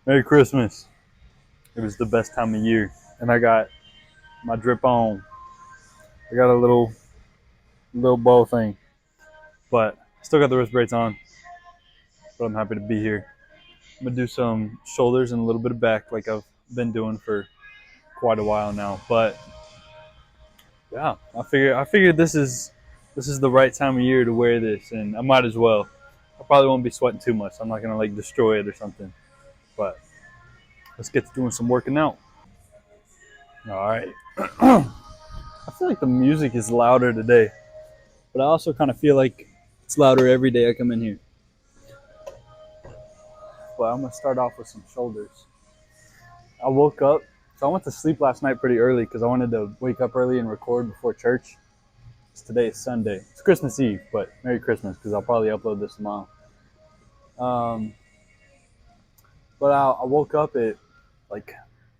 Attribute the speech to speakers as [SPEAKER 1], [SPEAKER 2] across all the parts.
[SPEAKER 1] Merry Christmas. It was the best time of year. And I got my drip on. I got a little bow thing. But I still got the wrist braces on. But I'm happy to be here. I'm gonna do some shoulders and a little bit of back like I've been doing for quite a while now. But yeah, I figured this is the right time of year to wear this, and I might as well. I probably won't be sweating too much. I'm not gonna like destroy it or something. But let's get to doing some working out. All right. I feel like the music is louder today, but I also kind of feel like it's louder every day I come in here. But I'm gonna start off with some shoulders. I woke up, so I went to sleep last night pretty early because I wanted to wake up early and record before church. Today is Sunday. It's Christmas Eve, but Merry Christmas because I'll probably upload this tomorrow. Um, but I woke up at like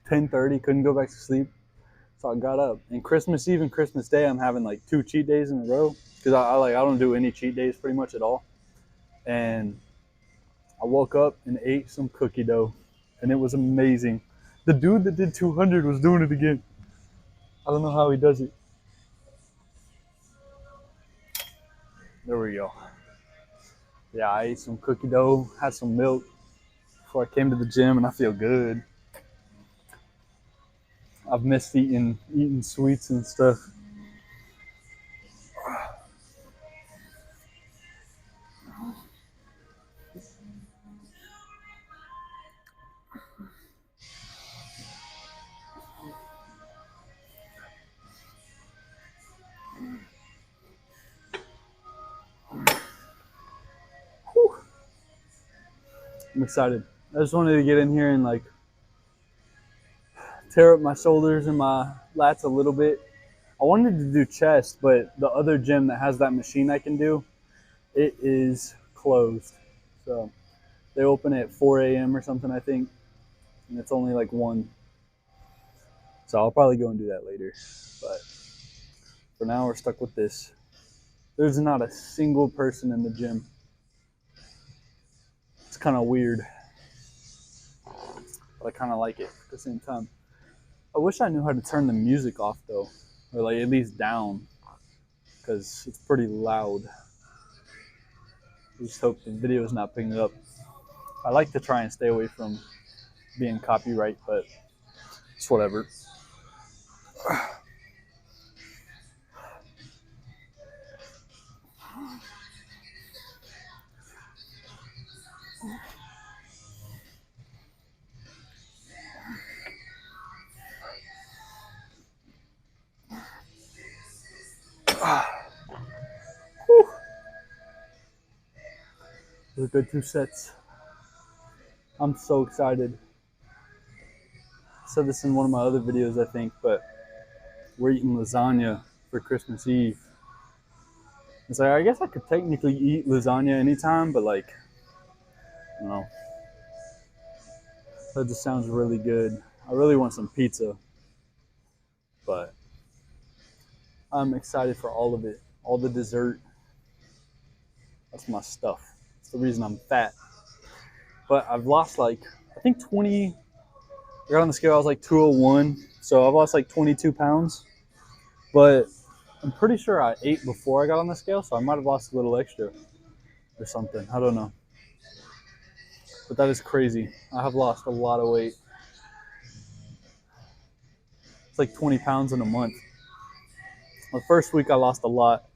[SPEAKER 1] 10:30, couldn't go back to sleep, so I got up. And Christmas Eve and Christmas Day, I'm having like 2 cheat days in a row because I don't do any cheat days pretty much at all. And I woke up and ate some cookie dough, and it was amazing. The dude that did 200 was doing it again. I don't know how he does it. There we go. Yeah, I ate some cookie dough, had some milk before I came to the gym, and I feel good. I've missed eating sweets and stuff. Whew. I'm excited. I just wanted to get in here and like tear up my shoulders and my lats a little bit. I wanted to do chest, but the other gym that has that machine I can do, it is closed. So they open at 4 a.m. or something, I think, and it's only like 1. So I'll probably go and do that later. But for now, we're stuck with this. There's not a single person in the gym. It's kind of weird, but I kind of like it at the same time. I wish I knew how to turn the music off though, or like at least down, because it's pretty loud. I just hope the video is not picking it up. I like to try and stay away from being copyright, but it's whatever. It was a good 2 sets. I'm so excited. I said this in one of my other videos, I think, but we're eating lasagna for Christmas Eve. It's like, I guess I could technically eat lasagna anytime, but like, I don't know. That just sounds really good. I really want some pizza, but I'm excited for all of it. All the dessert. That's my stuff. It's the reason I'm fat. But I've lost like, I think 20, I got on the scale, I was like 201. So I've lost like 22 pounds. But I'm pretty sure I ate before I got on the scale, so I might have lost a little extra or something. I don't know. But that is crazy. I have lost a lot of weight. It's like 20 pounds in a month. The first week I lost a lot,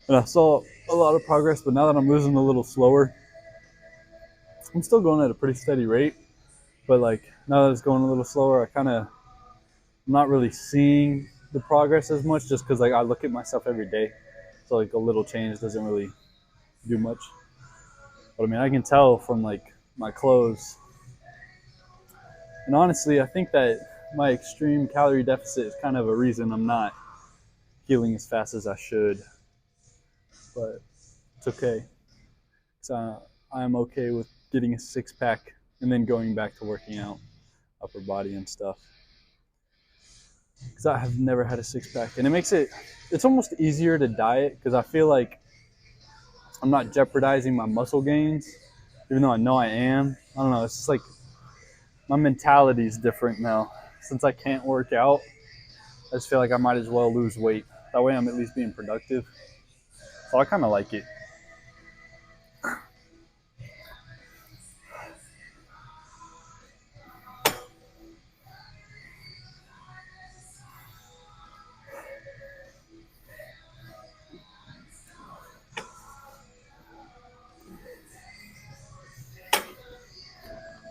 [SPEAKER 1] and I saw a lot of progress, but now that I'm losing a little slower, I'm still going at a pretty steady rate, but like now that it's going a little slower, I'm not really seeing the progress as much just because like I look at myself every day, so like a little change doesn't really do much. But I mean, I can tell from like my clothes, and honestly, I think that my extreme calorie deficit is kind of a reason I'm not healing as fast as I should, but it's okay. So I'm okay with getting a 6-pack and then going back to working out upper body and stuff. Because I have never had a 6-pack, and it's almost easier to diet because I feel like I'm not jeopardizing my muscle gains, even though I know I am. I don't know. It's just like my mentality is different now. Since I can't work out, I just feel like I might as well lose weight. That way I'm at least being productive. So I kind of like it.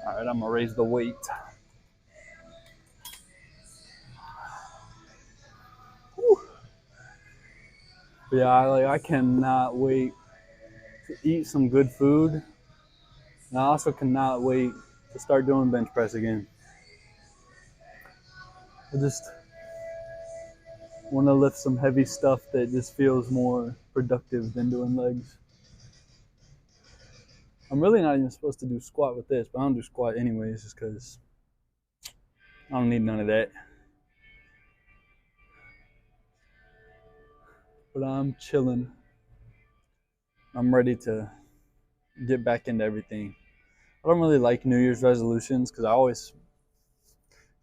[SPEAKER 1] All right, I'm gonna raise the weight. Whew. Yeah, I cannot wait to eat some good food, and I also cannot wait to start doing bench press again. I just want to lift some heavy stuff that just feels more productive than doing legs. I'm really not even supposed to do squat with this, but I don't do squat anyways just because I don't need none of that. But I'm chilling. I'm ready to get back into everything. I don't really like New Year's resolutions because I always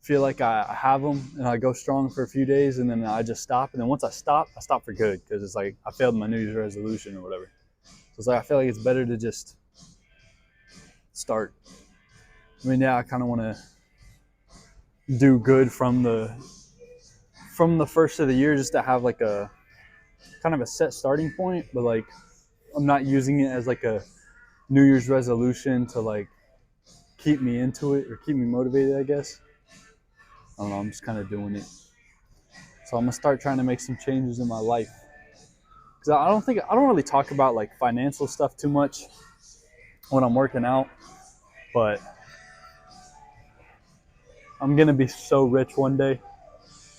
[SPEAKER 1] feel like I have them and I go strong for a few days and then I just stop. And then once I stop for good because it's like I failed my New Year's resolution or whatever. So it's like I feel like it's better to just start. I mean, yeah, I kind of want to do good from the first of the year just to have like a kind of a set starting point, but like I'm not using it as like a New Year's resolution to like keep me into it or keep me motivated, I guess. I don't know, I'm just kind of doing it. So I'm gonna start trying to make some changes in my life. Because I don't really talk about like financial stuff too much when I'm working out, but I'm gonna be so rich one day.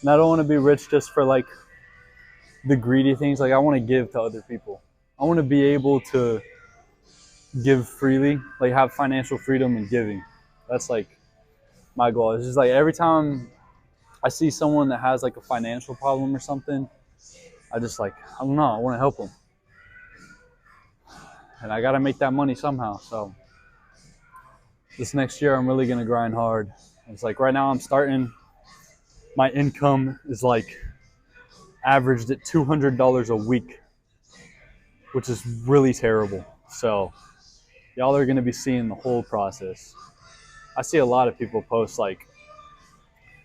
[SPEAKER 1] And I don't want to be rich just for like the greedy things. Like I want to give to other people. I want to be able to give freely, like have financial freedom and giving. That's like my goal. It's just like every time I see someone that has like a financial problem or something, I just like, I don't know, I want to help them. And I got to make that money somehow. So this next year, I'm really going to grind hard. It's like right now I'm starting, my income is like averaged at $200 a week, which is really terrible. So y'all are going to be seeing the whole process. I see a lot of people post like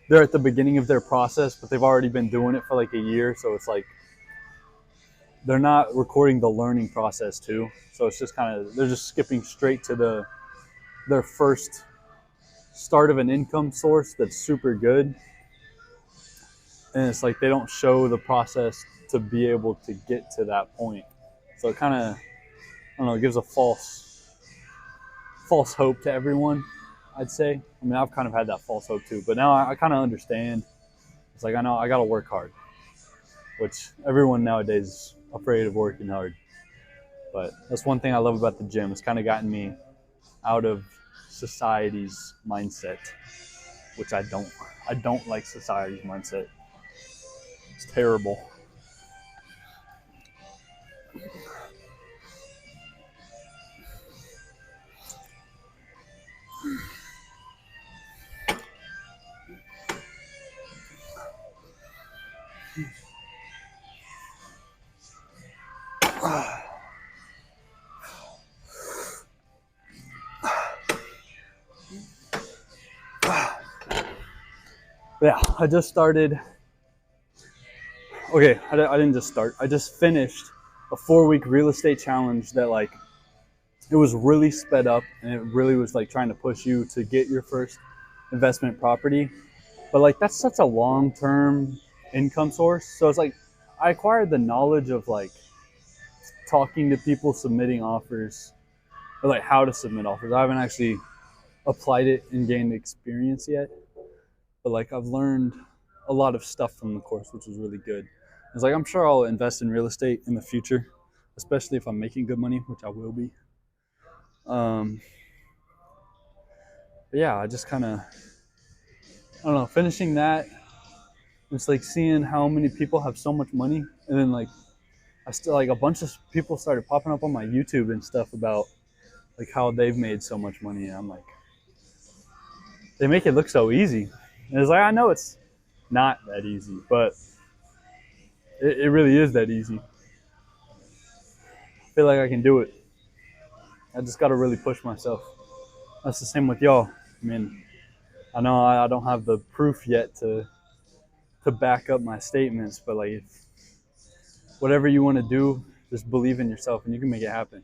[SPEAKER 1] they're at the beginning of their process, but they've already been doing it for like a year. So it's like they're not recording the learning process too. So it's just kind of, they're just skipping straight to their first start of an income source that's super good. And it's like they don't show the process to be able to get to that point. So it kind of, I don't know, it gives a false hope to everyone, I'd say. I mean, I've kind of had that false hope too, but now I kind of understand. It's like I know I got to work hard, which everyone nowadays is afraid of working hard. But that's one thing I love about the gym. It's kind of gotten me out of society's mindset, which I don't. I don't like society's mindset. It's terrible. Yeah, I just started. Okay, I didn't just start. I just finished a 4-week real estate challenge that like it was really sped up and it really was like trying to push you to get your first investment property. But like that's such a long-term income source. So it's like I acquired the knowledge of like talking to people, submitting offers, or like how to submit offers. I haven't actually applied it and gained experience yet, but like I've learned a lot of stuff from the course, which was really good. It's like I'm sure I'll invest in real estate in the future, especially if I'm making good money, which I will be. But yeah, I just kind of, I don't know, finishing that. It's like seeing how many people have so much money, and then like I still like a bunch of people started popping up on my YouTube and stuff about like how they've made so much money. And I'm like, they make it look so easy. And it's like, I know it's not that easy, but it really is that easy. I feel like I can do it. I just got to really push myself. That's the same with y'all. I mean, I know I don't have the proof yet to back up my statements, but like, whatever you want to do, just believe in yourself and you can make it happen.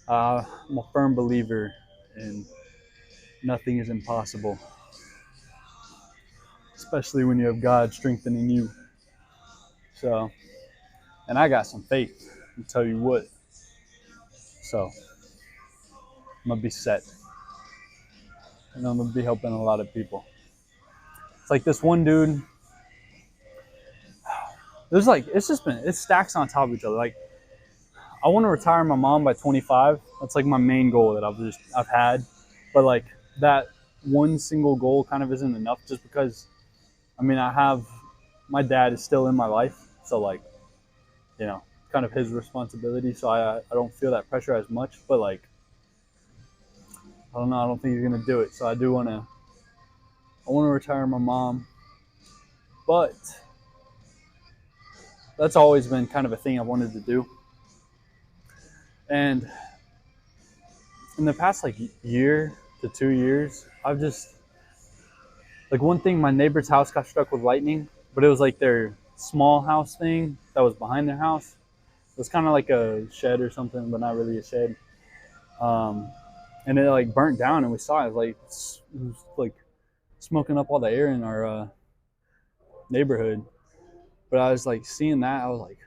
[SPEAKER 1] I'm a firm believer in nothing is impossible, especially when you have God strengthening you. So, and I got some faith, I'll tell you what. So, I'm going to be set. And I'm going to be helping a lot of people. It's like this one dude, there's like, it stacks on top of each other. Like, I want to retire my mom by 25. That's like my main goal that I've had. But like, that one single goal kind of isn't enough just because, I mean, my dad is still in my life. So like, kind of his responsibility. So I don't feel that pressure as much, but like, I don't know. I don't think he's going to do it. So I want to retire my mom, but that's always been kind of a thing I wanted to do. And in the past like year to 2 years, I've just, like, one thing, my neighbor's house got struck with lightning, but it was like their small house thing that was behind their house. It was kind of like a shed or something, but not really a shed. And it like burnt down, and we saw it. It was like smoking up all the air in our neighborhood. But I was like seeing that, I was like,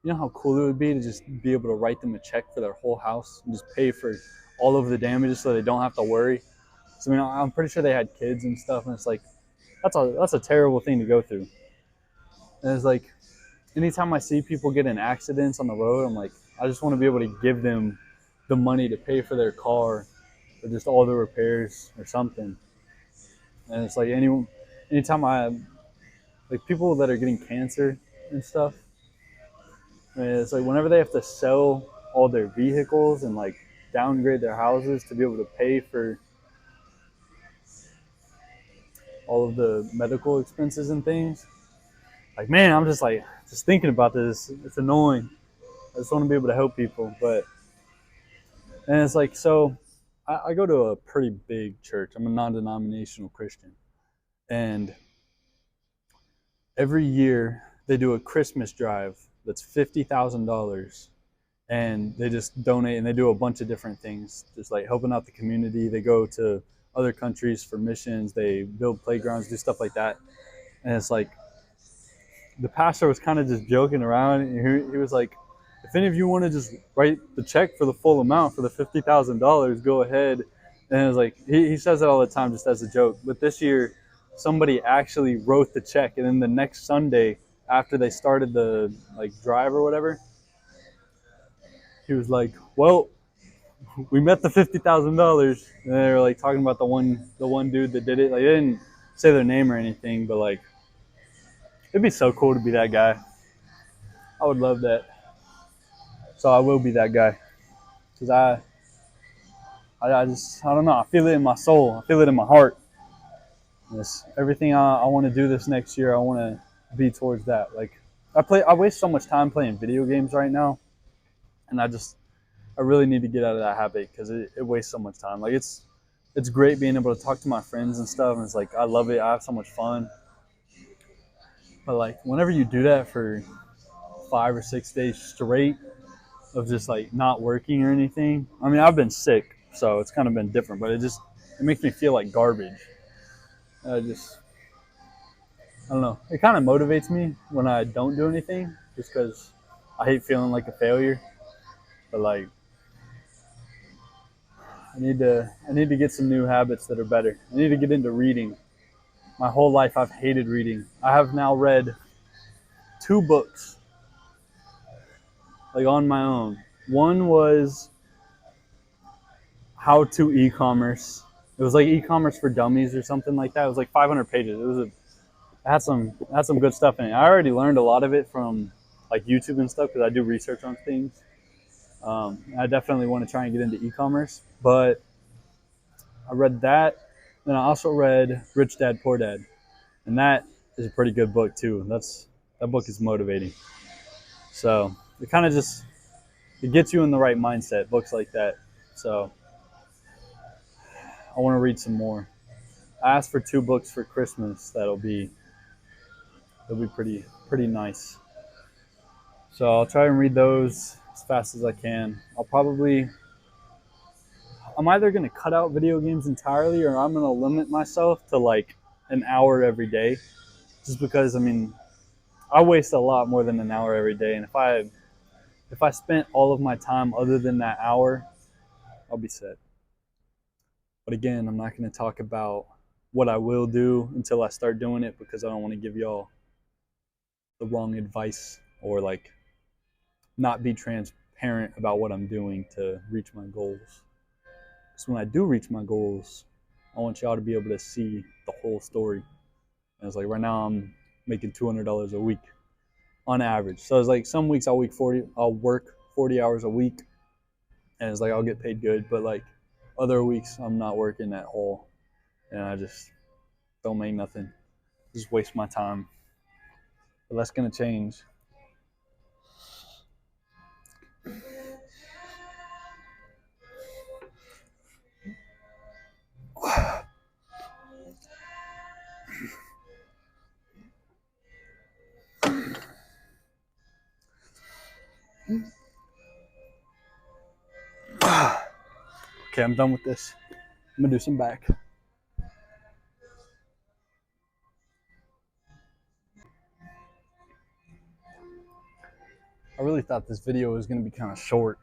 [SPEAKER 1] you know how cool it would be to just be able to write them a check for their whole house and just pay for all of the damages so they don't have to worry. So I mean, I'm pretty sure they had kids and stuff, and it's like that's a terrible thing to go through. And it's like, anytime I see people get in accidents on the road, I'm like, I just want to be able to give them the money to pay for their car or just all the repairs or something. And it's like anytime like people that are getting cancer and stuff, I mean, it's like whenever they have to sell all their vehicles and like downgrade their houses to be able to pay for all of the medical expenses and things. Like, man, I'm just like, just thinking about this, it's annoying. I just want to be able to help people. And it's like, so I go to a pretty big church. I'm a non-denominational Christian. And every year they do a Christmas drive that's $50,000, and they just donate, and they do a bunch of different things, just like helping out the community. They go to other countries for missions. They build playgrounds, do stuff like that. And it's like, the pastor was kind of just joking around. And he was like, if any of you want to just write the check for the full amount for the $50,000, go ahead. And it was like, he says it all the time just as a joke. But this year, somebody actually wrote the check. And then the next Sunday, after they started the like drive or whatever, he was like, well, we met the $50,000. And they were like talking about the one dude that did it. Like, they didn't say their name or anything, but like, it'd be so cool to be that guy. I would love that. So I will be that guy, because I don't know. I feel it in my soul. I feel it in my heart. Everything I want to do this next year, I want to be towards that. Like, I waste so much time playing video games right now, and I really need to get out of that habit, because it wastes so much time. Like, it's great being able to talk to my friends and stuff, and it's like, I love it. I have so much fun. But like, whenever you do that for 5 or 6 days straight of just like not working or anything, I mean, I've been sick, so it's kind of been different, but it makes me feel like garbage. I don't know. It kind of motivates me when I don't do anything, just because I hate feeling like a failure. But like, I need to get some new habits that are better. I need to get into reading. My whole life I've hated reading. I have now read 2 books, like, on my own. One was How to E-commerce. It was like e-commerce for dummies or something like that. It was like 500 pages. It had some good stuff in it. I already learned a lot of it from like YouTube and stuff, because I do research on things. I definitely want to try and get into e-commerce, but I read that. Then I also read Rich Dad Poor Dad, and that is a pretty good book too. That book is motivating. So it kind of just it gets you in the right mindset. Books like that. So I want to read some more. I asked for 2 books for Christmas. They'll be pretty nice. So I'll try and read those as fast as I can. I'm either going to cut out video games entirely or I'm going to limit myself to like an hour every day. Just because, I mean, I waste a lot more than an hour every day. And if I spent all of my time other than that hour, I'll be set. But again, I'm not going to talk about what I will do until I start doing it because I don't want to give y'all the wrong advice or like not be transparent about what I'm doing to reach my goals. Because when I do reach my goals, I want y'all to be able to see the whole story. And it's like right now I'm making $200 a week on average. So it's like some weeks I'll work 40 hours a week, and it's like I'll get paid good. But like other weeks I'm not working at all, and I just don't make nothing. Just waste my time. But that's gonna change. Okay, I'm done with this. I'm gonna do some back. I really thought this video was gonna be kind of short,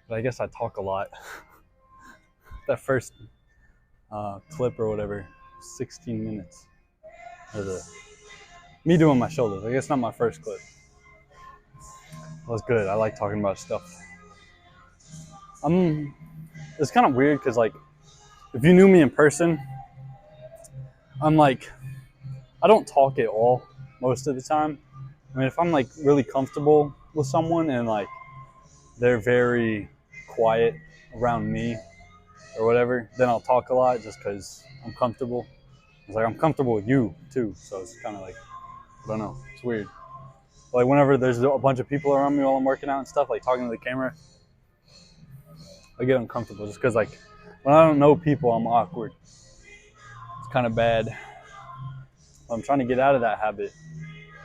[SPEAKER 1] but I guess I talk a lot. That first clip or whatever, 16 minutes. Me doing my shoulders. I guess not my first clip. That was good. I like talking about stuff. It's kind of weird because like, if you knew me in person, I'm like, I don't talk at all most of the time. I mean, if I'm like really comfortable with someone and like they're very quiet around me or whatever, then I'll talk a lot just because I'm comfortable. It's like I'm comfortable with you too, so it's kind of like, I don't know, it's weird. Like whenever there's a bunch of people around me while I'm working out and stuff, like talking to the camera, I get uncomfortable just because like when I don't know people, I'm awkward. It's kind of bad. I'm trying to get out of that habit,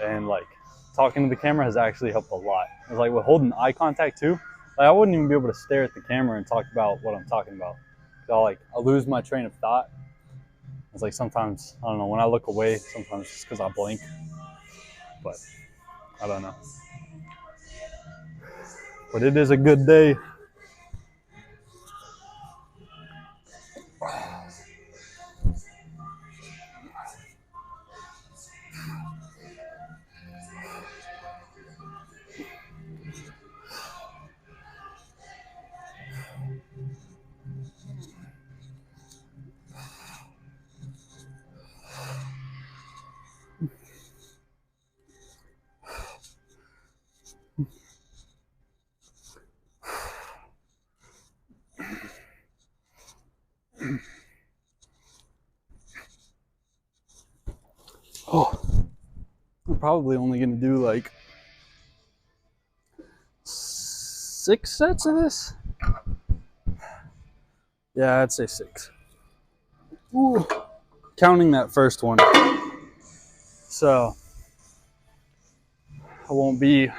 [SPEAKER 1] and like talking to the camera has actually helped a lot. It's like with holding eye contact too. Like I wouldn't even be able to stare at the camera and talk about what I'm talking about. I'll lose my train of thought. It's like sometimes, I don't know, when I look away, sometimes it's because I blink. But I don't know. But it is a good day. Oh, I'm probably only going to do like 6 sets of this. Yeah, I'd say 6. Ooh. Counting that first one. So I won't be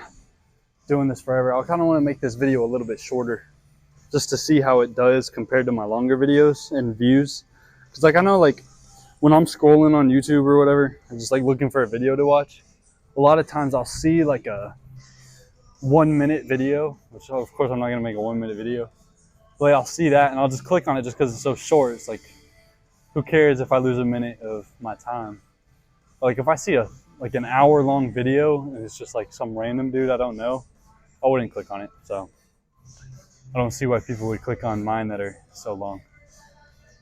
[SPEAKER 1] doing this forever. I kind of want to make this video a little bit shorter just to see how it does compared to my longer videos and views. Because like I know like when I'm scrolling on YouTube or whatever, I'm just like looking for a video to watch. A lot of times I'll see like a 1-minute video, which of course I'm not going to make a 1-minute video. But I'll see that and I'll just click on it just because it's so short. It's like, who cares if I lose a minute of my time? Like if I see like an hour-long video and it's just like some random dude I don't know, I wouldn't click on it. So I don't see why people would click on mine that are so long.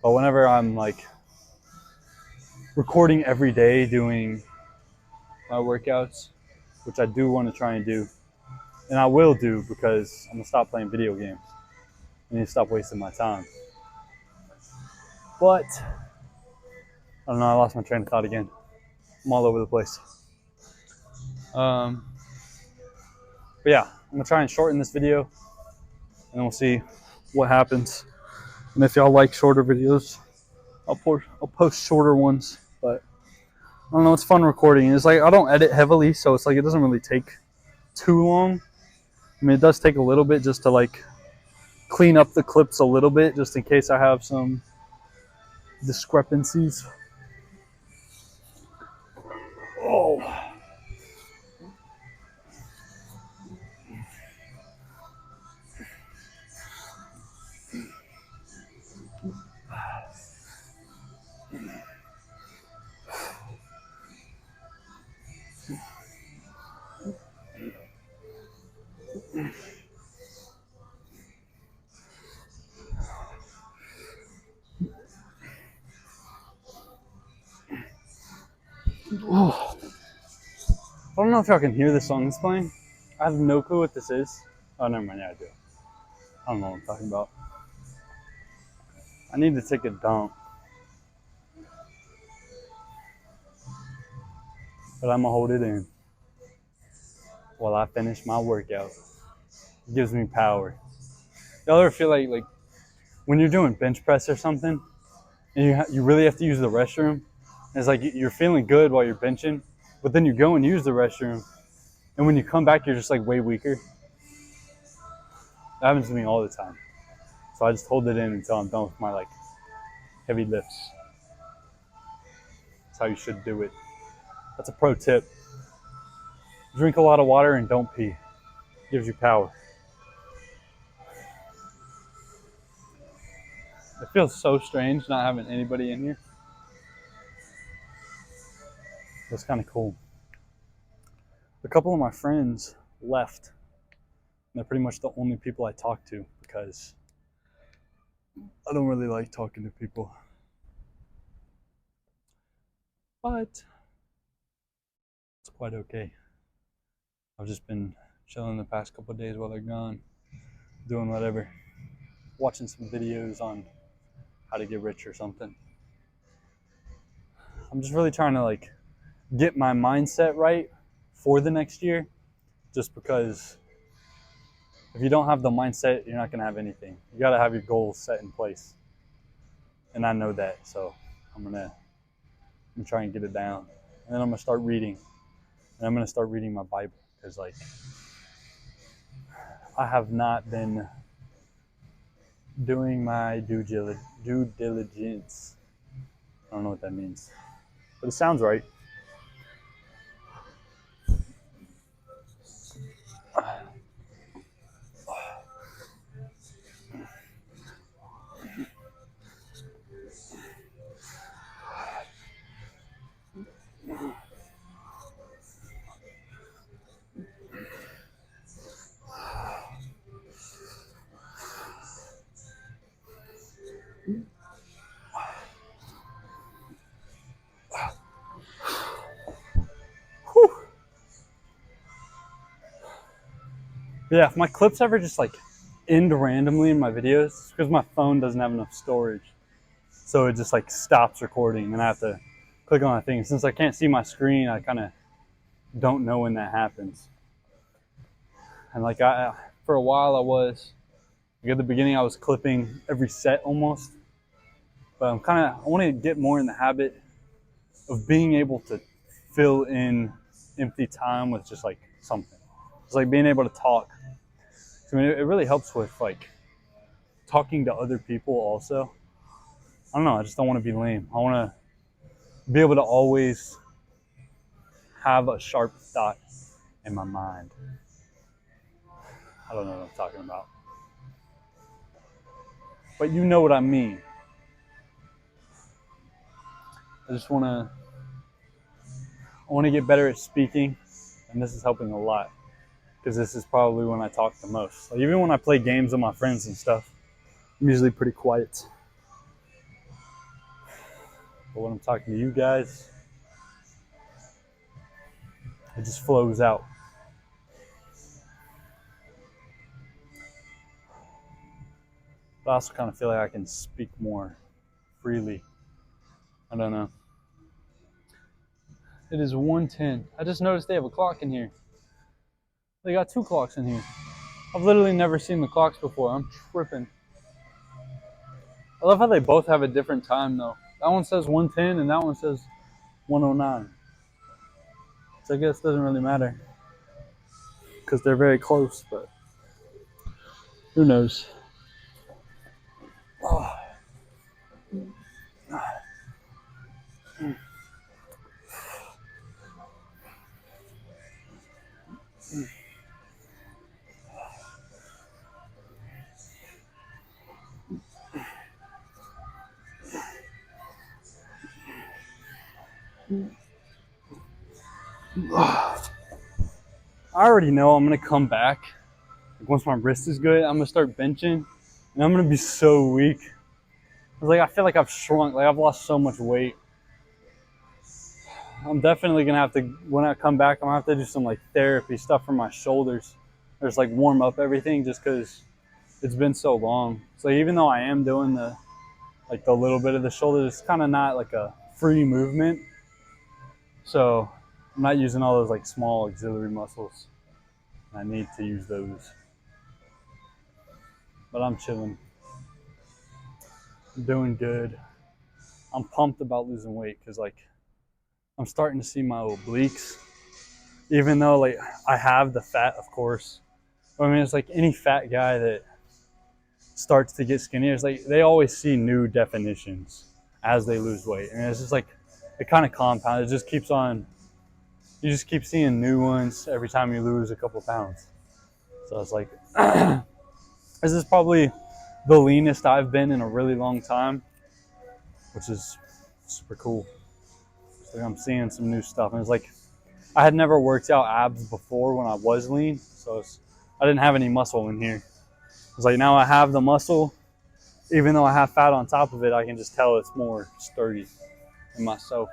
[SPEAKER 1] But whenever I'm like recording every day doing my workouts, which I do want to try and do, and I will do because I'm gonna stop playing video games. I need to stop wasting my time. But I don't know, I lost my train of thought again. I'm all over the place. But yeah, I'm gonna try and shorten this video, and then we'll see what happens. And if y'all like shorter videos, I'll post shorter ones. But I don't know, it's fun recording. It's like I don't edit heavily, so it's like it doesn't really take too long. I mean, it does take a little bit just to like clean up the clips a little bit, just in case I have some discrepancies. Oh. Oh. I don't know if y'all can hear the song that's playing. I have no clue what this is. Oh, never mind. Yeah, I do. I don't know what I'm talking about. I need to take a dump. But I'm going to hold it in while I finish my workout. It gives me power. Y'all ever feel like when you're doing bench press or something, and you really have to use the restroom, it's like you're feeling good while you're benching, but then you go and use the restroom, and when you come back, you're just like way weaker. That happens to me all the time. So I just hold it in until I'm done with my like heavy lifts. That's how you should do it. That's a pro tip. Drink a lot of water and don't pee. It gives you power. It feels so strange not having anybody in here. That's kind of cool. A couple of my friends left. They're pretty much the only people I talk to because I don't really like talking to people. But it's quite okay. I've just been chilling the past couple of days while they're gone, doing whatever, watching some videos on how to get rich or something. I'm just really trying to like get my mindset right for the next year, just because if you don't have the mindset, you're not going to have anything. You got to have your goals set in place. And I know that, so I'm going to try and get it down. And then I'm going to start reading. And I'm going to start reading my Bible because like I have not been doing my due diligence. I don't know what that means, but it sounds right. Whew. Yeah, if my clips ever just like end randomly in my videos, it's because my phone doesn't have enough storage. So it just like stops recording and I have to click on that thing. Since I can't see my screen, I kind of don't know when that happens. And like for a while like at the beginning I was clipping every set almost. But I want to get more in the habit of being able to fill in empty time with just like something. It's like being able to talk. I mean, it really helps with like talking to other people also. I don't know, I just don't want to be lame. I want to be able to always have a sharp thought in my mind. I don't know what I'm talking about. But you know what I mean. I want to get better at speaking, and this is helping a lot because this is probably when I talk the most. Like even when I play games with my friends and stuff, I'm usually pretty quiet. But when I'm talking to you guys, it just flows out. But I also kind of feel like I can speak more freely. I don't know. It is 1:10. I just noticed they have a clock in here. They got 2 clocks in here. I've literally never seen the clocks before. I'm tripping. I love how they both have a different time though. That one says 1:10 and that one says 1:09. So I guess it doesn't really matter because they're very close, but who knows? Oh. I already know I'm gonna come back. Like once my wrist is good, I'm gonna start benching, and I'm gonna be so weak. I feel like I've shrunk. Like I've lost so much weight. I'm definitely gonna have to, when I come back, I'm gonna have to do some like therapy stuff for my shoulders. Or just like warm up everything, just because it's been so long. So even though I am doing the little bit of the shoulder, it's kind of not like a free movement. So I'm not using all those like small auxiliary muscles. I need to use those. But I'm chilling. I'm doing good. I'm pumped about losing weight because like I'm starting to see my obliques. Even though like I have the fat, of course. I mean, it's like any fat guy that starts to get skinnier, it's like they always see new definitions as they lose weight. And it's just like, it kind of compounds. It just keeps on, you just keep seeing new ones every time you lose a couple pounds. So it's like, this is probably the leanest I've been in a really long time, which is super cool. So I'm seeing some new stuff. And it's like, I had never worked out abs before when I was lean. So I didn't have any muscle in here. It's like now I have the muscle, even though I have fat on top of it, I can just tell it's more sturdy in myself.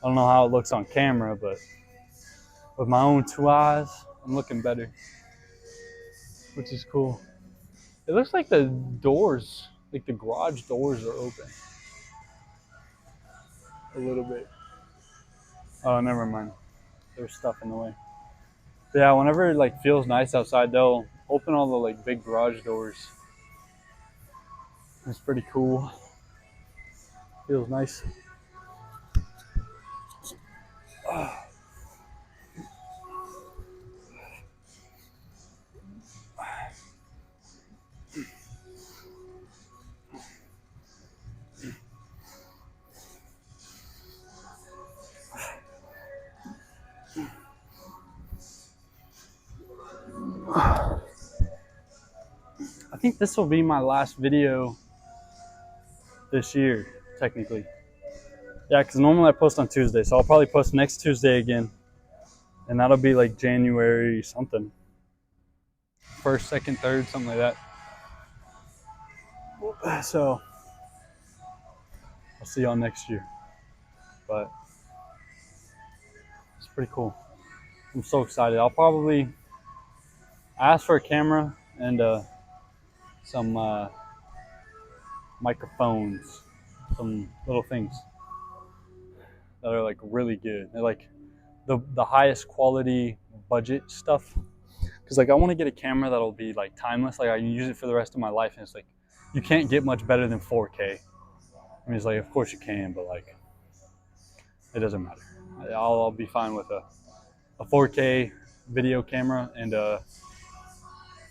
[SPEAKER 1] I don't know how it looks on camera, but with my own 2 eyes, I'm looking better, which is cool. It looks like the doors, like the garage doors are open a little bit. Oh, never mind. There's stuff in the way. But yeah, whenever it like feels nice outside, they'll open all the like big garage doors. It's pretty cool. Feels nice. I think this will be my last video this year, technically. Yeah, because normally I post on Tuesday, so I'll probably post next Tuesday again. And that'll be like January something. 1st, 2nd, 3rd, something like that. So, I'll see y'all next year. But, it's pretty cool. I'm so excited. I'll probably ask for a camera and some microphones, some little things that are like really good. They're like the highest quality budget stuff. Because like I want to get a camera that'll be like timeless. Like I can use it for the rest of my life. And it's like, you can't get much better than 4K. I mean, it's like, of course you can, but like, it doesn't matter. I'll be fine with a 4K video camera and a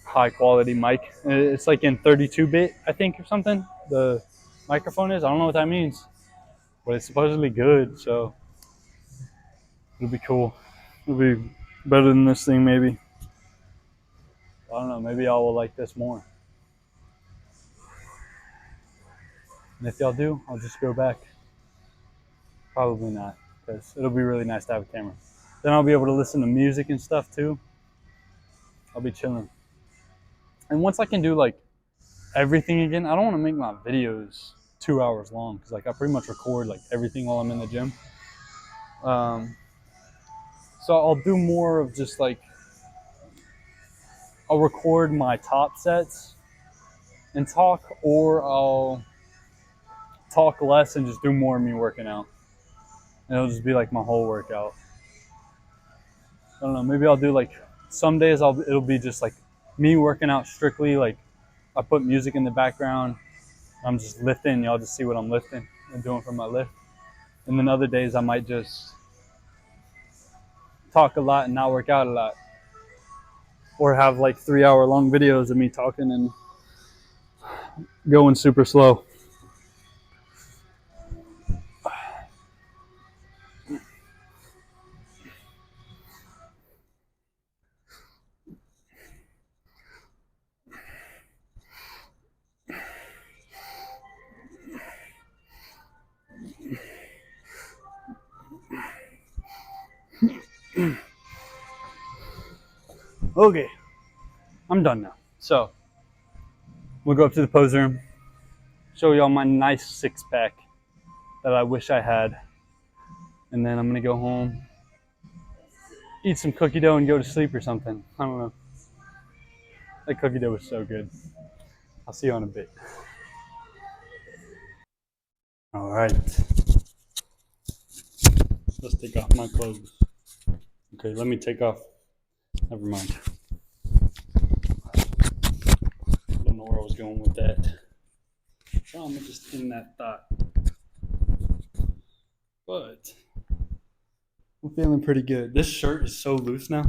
[SPEAKER 1] high quality mic. It's like in 32-bit, I think, or something. The microphone is. I don't know what that means, but it's supposedly good. So it'll be cool. It'll be better than this thing, maybe. I don't know. Maybe y'all will like this more. And if y'all do, I'll just go back. Probably not, because it'll be really nice to have a camera. Then I'll be able to listen to music and stuff too. I'll be chilling. And once I can do like everything again, I don't want to make my videos 2 hours long, because like I pretty much record like everything while I'm in the gym. So I'll do more of just like, I'll record my top sets and talk, or I'll talk less and just do more of me working out. And it'll just be like my whole workout. I don't know. Maybe I'll do like some days. It'll be just like me working out strictly. Like I put music in the background. I'm just lifting. Y'all just see what I'm lifting and doing for my lift. And then other days I might just talk a lot and not work out a lot, or have like 3 hour long videos of me talking and going super slow. Okay, I'm done now. So we'll go up to the pose room, show y'all my nice six pack that I wish I had, and then I'm gonna go home, eat some cookie dough, and go to sleep or something. I don't know. That cookie dough was so good. I'll see you in a bit. All right. Let's take off my clothes. Okay, let me take off. Never mind. I don't know where I was going with that. So I'm just in that thought. But I'm feeling pretty good. This shirt is so loose now.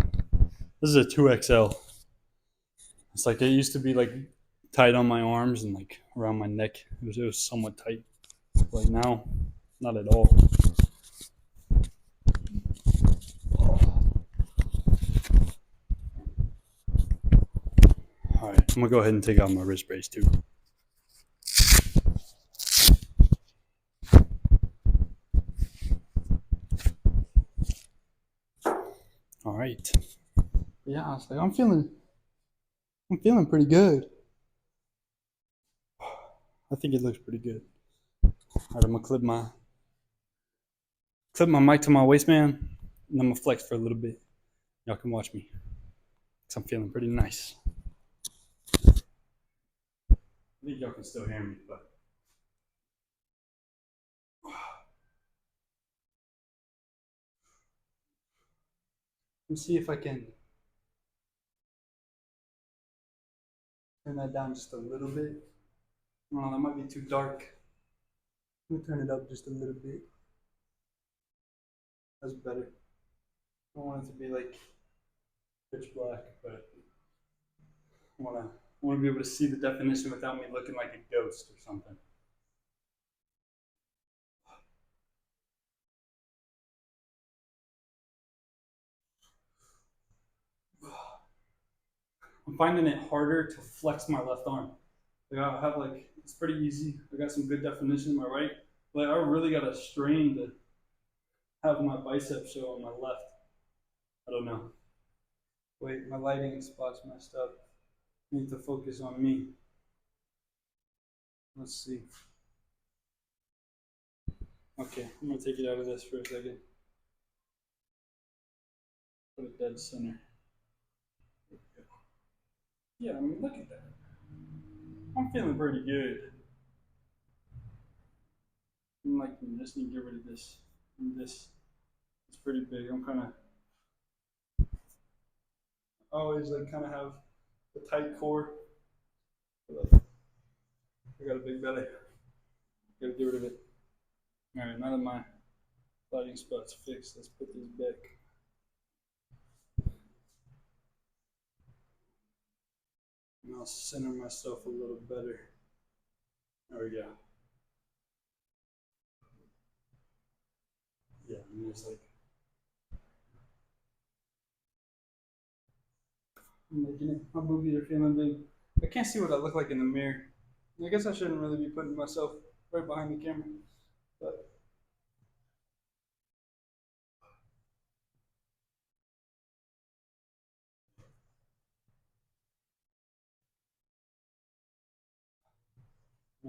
[SPEAKER 1] This is a 2XL. It's like it used to be like tight on my arms and like around my neck. It was somewhat tight. But now, not at all. All right, I'm gonna go ahead and take out my wrist brace too. All right. Yeah, I was like, I'm feeling pretty good. I think it looks pretty good. All right, I'm gonna clip my mic to my waistband, and I'm gonna flex for a little bit. Y'all can watch me, cause I'm feeling pretty nice. I think y'all can still hear me, but let's see if I can turn that down just a little bit. Oh, that might be too dark. Let me turn it up just a little bit. That's better. I don't want it to be like pitch black, but I want to be able to see the definition without me looking like a ghost or something. I'm finding it harder to flex my left arm. Like I have like it's pretty easy. I got some good definition in my right, but I really got to strain to have my biceps show on my left. I don't know. Wait, my lighting spot's messed up. I need to focus on me. Let's see. Okay, I'm gonna take it out of this for a second. Put it dead center. Yeah, I mean, look at that. I'm feeling pretty good. I'm like, I just need to get rid of this. And this is pretty big. I'm kind of always like kind of have a tight core. I got a big belly. Gotta get rid of it. All right, now that my lighting spot's fixed, let's put this back. And I'll center myself a little better. There we go. Yeah, I'm just like I'm making it. My boobies are feeling big. I can't see what I look like in the mirror. I guess I shouldn't really be putting myself right behind the camera, but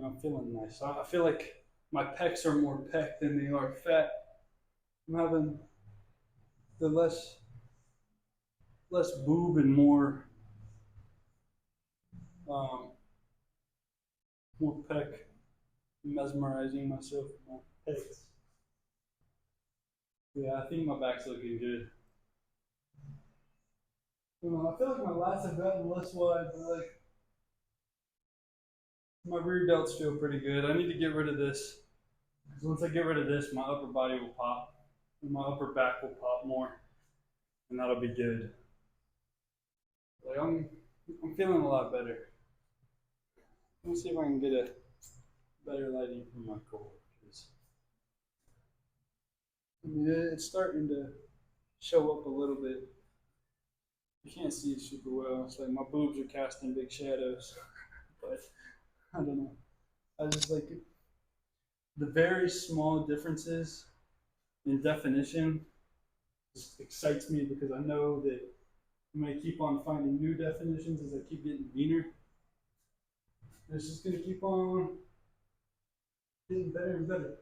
[SPEAKER 1] I'm feeling nice. I feel like my pecs are more pec than they are fat. I'm having the less boob and um, more pec. mesmerizing myself with my pecs. Yeah, I think my back's looking good. You know, I feel like my lats have gotten less wide, but like my rear delts feel pretty good. I need to get rid of this. Because once I get rid of this, my upper body will pop. And my upper back will pop more. And that'll be good. Like I'm feeling a lot better. Let me see if I can get a better lighting from my core. I mean, it's starting to show up a little bit. You can't see it super well. It's like my boobs are casting big shadows. But I don't know. I just like the very small differences in definition just excites me because I know that I'm going to keep on finding new definitions as I keep getting leaner. It's just going to keep on getting better and better.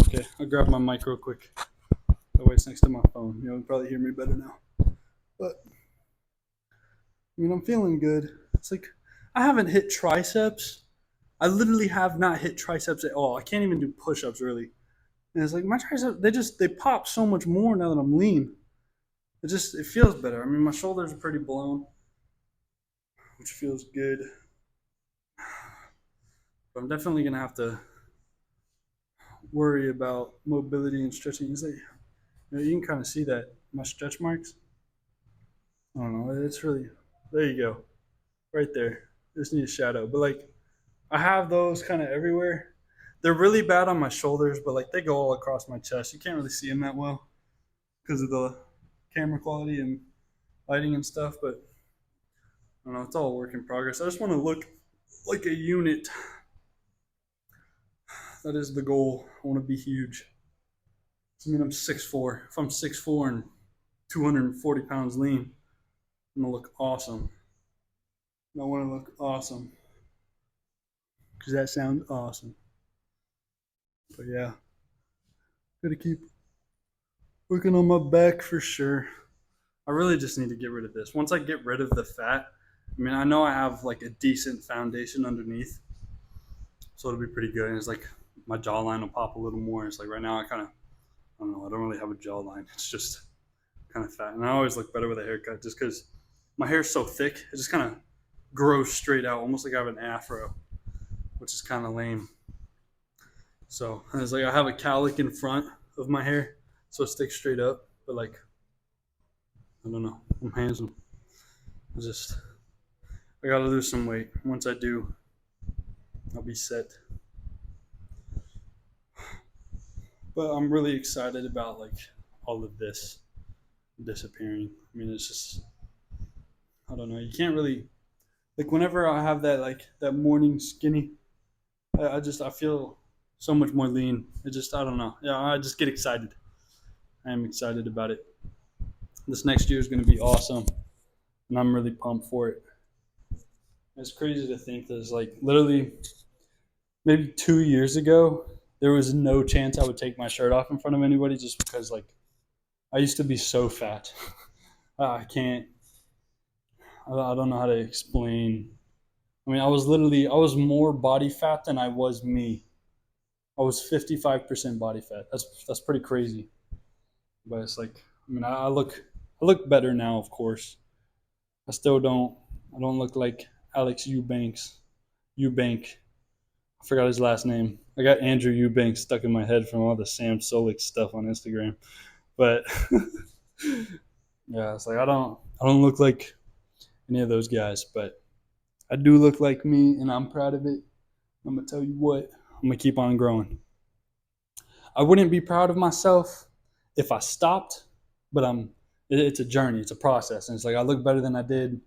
[SPEAKER 1] Okay, I'll grab my mic real quick. That way it's next to my phone. You'll probably hear me better now. But, I mean, I'm feeling good. It's like, I haven't hit triceps. I literally have not hit triceps at all. I can't even do push ups really. And it's like, my triceps, they pop so much more now that I'm lean. It feels better. I mean, my shoulders are pretty blown, which feels good. But I'm definitely going to have to worry about mobility and stretching. It's like, you can kind of see that my stretch marks. I don't know. It's really there. You go, right there. Just need a shadow, but like I have those kind of everywhere. They're really bad on my shoulders, but like they go all across my chest. You can't really see them that well because of the camera quality and lighting and stuff. But I don't know. It's all a work in progress. I just want to look like a unit. That is the goal. I want to be huge. I mean, I'm 6'4". If I'm 6'4" and 240 pounds lean, I'm gonna look awesome. I want to look awesome because that sounds awesome. But yeah, gotta keep working on my back for sure. I really just need to get rid of this. Once I get rid of the fat, I mean, I know I have like a decent foundation underneath, so it'll be pretty good. And it's like my jawline will pop a little more. It's like right now I don't know, I don't really have a jawline. It's just kind of fat. And I always look better with a haircut just because my hair's so thick. It just kind of grows straight out, almost like I have an afro, which is kind of lame. So it's like I have a cowlick in front of my hair, so it sticks straight up. But like, I don't know, I'm handsome. Just I gotta lose some weight. Once I do, I'll be set. But I'm really excited about like all of this disappearing. I mean, it's just I don't know. You can't really like whenever I have that like that morning skinny, I feel so much more lean. It just I don't know. Yeah, I just get excited. I am excited about it. This next year is going to be awesome, and I'm really pumped for it. It's crazy to think that it's like literally maybe 2 years ago, there was no chance I would take my shirt off in front of anybody just because like I used to be so fat. I can't. I don't know how to explain. I mean, I was more body fat than I was me. I was 55% body fat. That's pretty crazy. But it's like, I mean, I look better now, of course. I still I don't look like Alex Eubanks. Eubank. I forgot his last name. I got Andrew Eubanks stuck in my head from all the Sam Solik stuff on Instagram. But yeah, it's like I don't look like any of those guys, but I do look like me, and I'm proud of it. I'm gonna tell you what, I'm gonna keep on growing. I wouldn't be proud of myself if I stopped, but it's a journey, it's a process, and it's like I look better than I did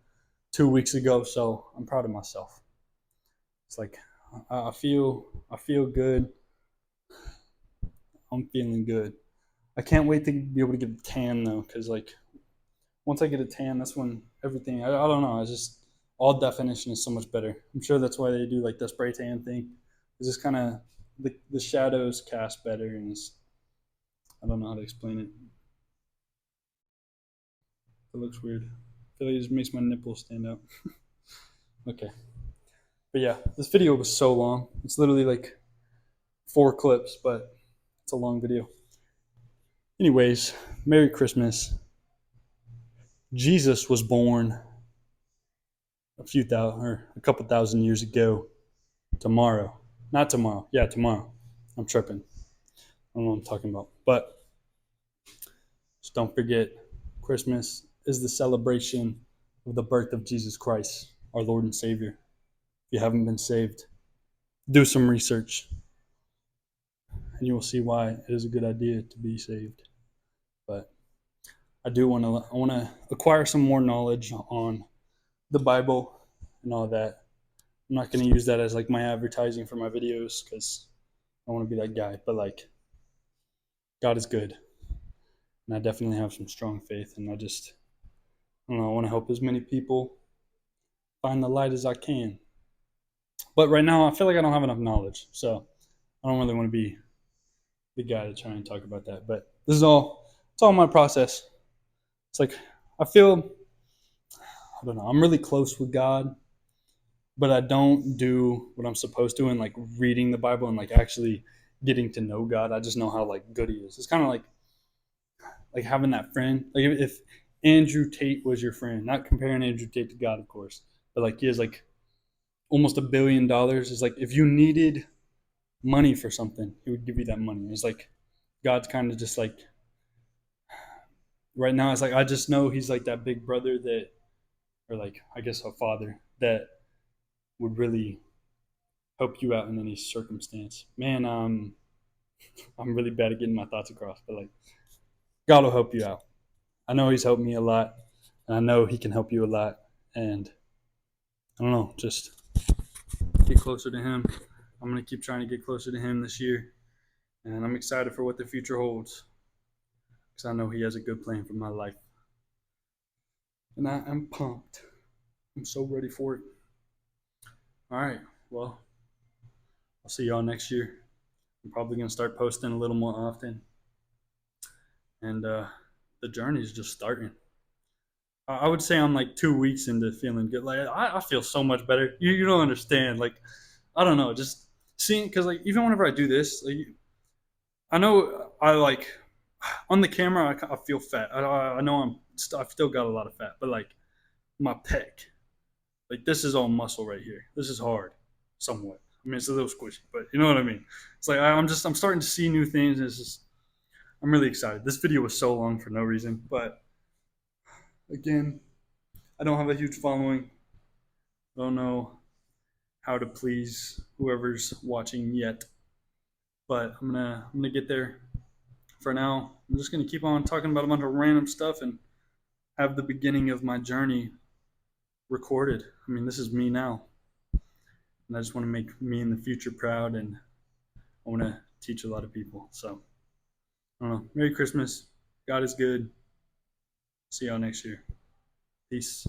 [SPEAKER 1] 2 weeks ago, so I'm proud of myself. It's like I feel good. I'm feeling good. I can't wait to be able to get a tan though, because like once I get a tan, that's when everything. I don't know. It's just all definition is so much better. I'm sure that's why they do like the spray tan thing. It's just kind of the shadows cast better, and I don't know how to explain it. It looks weird. I feel like it just makes my nipples stand out. Okay. But yeah, this video was so long. It's literally like 4 clips, but it's a long video. Anyways, Merry Christmas. Jesus was born a couple thousand years ago. Tomorrow. Not tomorrow. Yeah, tomorrow. I'm tripping. I don't know what I'm talking about. But just don't forget, Christmas is the celebration of the birth of Jesus Christ, our Lord and Savior. If you haven't been saved, do some research and you will see why it is a good idea to be saved. But I want to acquire some more knowledge on the Bible and all that. I'm not going to use that as like my advertising for my videos because I want to be that guy. But like, God is good, and I definitely have some strong faith. And I don't know, I want to help as many people find the light as I can. But right now, I feel like I don't have enough knowledge, so I don't really want to be the guy to try and talk about that. But it's all my process. It's like I feel, I don't know, I'm really close with God, but I don't do what I'm supposed to in like reading the Bible and like actually getting to know God. I just know how like good He is. It's kind of like having that friend. Like if Andrew Tate was your friend, not comparing Andrew Tate to God, of course, but like he has like almost $1 billion. It's like if you needed money for something, He would give you that money. It's like God's kind of just like right now. It's like I just know He's like that big brother that, or like I guess a father that would really help you out in any circumstance. Man, I'm really bad at getting my thoughts across, but like God will help you out. I know He's helped me a lot, and I know He can help you a lot. And I don't know, just get closer to Him. I'm gonna keep trying to get closer to Him this year, and I'm excited for what the future holds because I know He has a good plan for my life, and I am pumped. I'm so ready for it. All right, well, I'll see y'all next year. I'm probably gonna start posting a little more often, and the journey is just starting. I would say I'm like 2 weeks into feeling good. Like I feel so much better. You don't understand. Like I don't know, just seeing because like even whenever I do this, like I know I like on the camera I feel fat. I know I've still got a lot of fat, but like my pec, like this is all muscle right here. This is hard, somewhat. I mean it's a little squishy, but you know what I mean. It's like I'm starting to see new things. And it's just I'm really excited. This video was so long for no reason, but again, I don't have a huge following. I don't know how to please whoever's watching yet, but I'm gonna get there. For now, I'm just gonna keep on talking about a bunch of random stuff and have the beginning of my journey recorded. I mean, this is me now, and I just want to make me in the future proud, and I want to teach a lot of people. So I don't know. Merry Christmas. God is good. See y'all next year. Peace.